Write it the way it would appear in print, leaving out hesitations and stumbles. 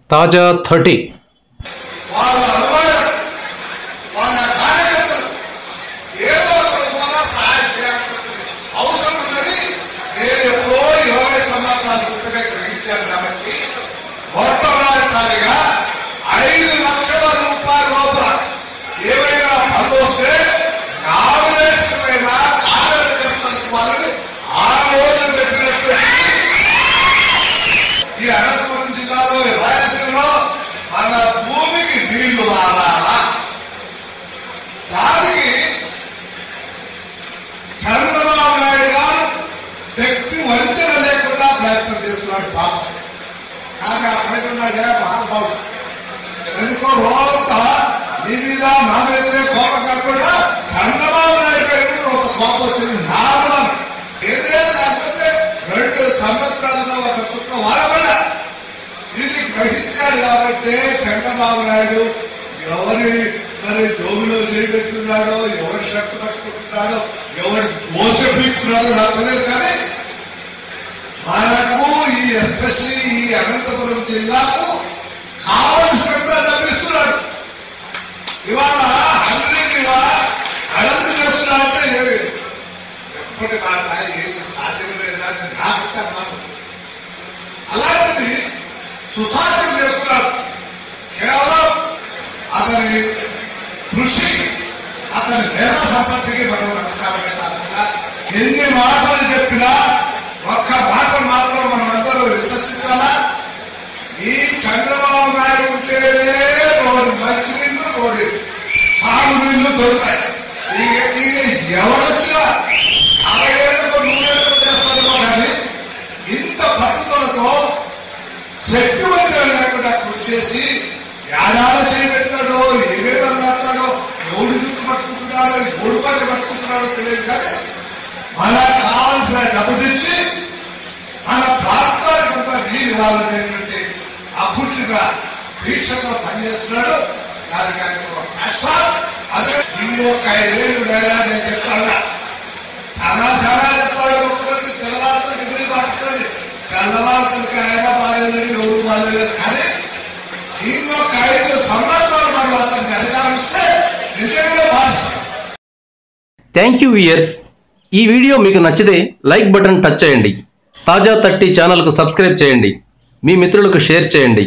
తాజా 30 చంద్రబాబు నాయుడు గారు శక్తి వంచన లేకుండా ప్రయత్నం చేస్తున్నాడు పాపం. కానీ ఆ పడుతున్నాడే మహానుభావుడు ఎందుకో రోజంతా నీ మీద నా మీదనే కోపం కాకుండా చంద్రబాబు నాయుడు గారికి ఒక కోపం వచ్చింది. నార్మల్ ఏదే లేకపోతే 2 సంవత్సరాలుగా ఒక చుక్క వాడబడ ఇది గ్రహించాడు. కాబట్టి చంద్రబాబు నాయుడు ఎవరి మరి జోబులో చేపెట్టున్నాడో, ఎవరి షర్టు కట్టుకుంటున్నాడో, ఎవరు దోశ పీక్కున్నాడో నాకు తెలియదు. కానీ మనకు ఈ ఎస్పెషల్లీ ఈ అనంతపురం జిల్లాకు కావలసినంత లభిస్తున్నాడు. ఇవాళ 100 అడంపు చేస్తున్నాడంటే ఏమి ఎప్పటి మాట ఏది సాధ్యం లేదని నాకు అలాంటిది సుసాధ్యం చేస్తున్నాడు. కేవలం అతని కృషి, అతని మేధ సంపత్తికి మనం నమస్కారం పెట్టాల్సిన. ఎన్ని మాటలు చెప్పినా ఒక్క మాట మాత్రం మనమందరూ విశ్వసించాలా, ఈ చంద్రబాబు నాయుడు ఉంటేనే రోడ్డు మంచి నీళ్లు, రోడ్డు సాగు నీళ్లు దొరుకుతాయి. ఎవరొచ్చినా 60 ఏళ్ళకు 100 ఏళ్ళకు చేస్తారేమో కానీ ఇంత పట్టుదలతో శక్తి వంచన లేకుండా కృషి చేసి ఏడాడ చేయబెట్టాడో, ఏమేమి అంటాడో, ఎవడు చుట్టూ పట్టుకుంటున్నాడో, ఎవడు పచ్చి పట్టుకుంటున్నాడో తెలియదు. కానీ మనకు కావాల్సిన డబ్బు తెచ్చి మన ప్రాంతానికి అంతా నీరు ఇవ్వాలనేటువంటి అభివృద్ధిగా దీక్షతో పనిచేస్తున్నాడు. దానికి ఆయన అదే ఇంకొక 5 ఏళ్ళు లేదా నేను చెప్తాను. చాలా చెప్తాడు. ముఖ్యమంత్రి తెల్లవారితో ఇబ్బంది పడుతుంది. తెల్లవారితలకి ఆయన బాధ్యత ఎవరు బాధ్యత. కానీ ఇంకొక 5 సంవత్సరాలు మనం అతనికి అధికారం ఇస్తే నిజంగా భాష. Thank you viewers. ఈ వీడియో మీకు నచ్చితే లైక్ బటన్ టచ్ చేయండి. తాజా 30 ఛానల్కు సబ్స్క్రైబ్ చేయండి. మీ మిత్రులకు షేర్ చేయండి.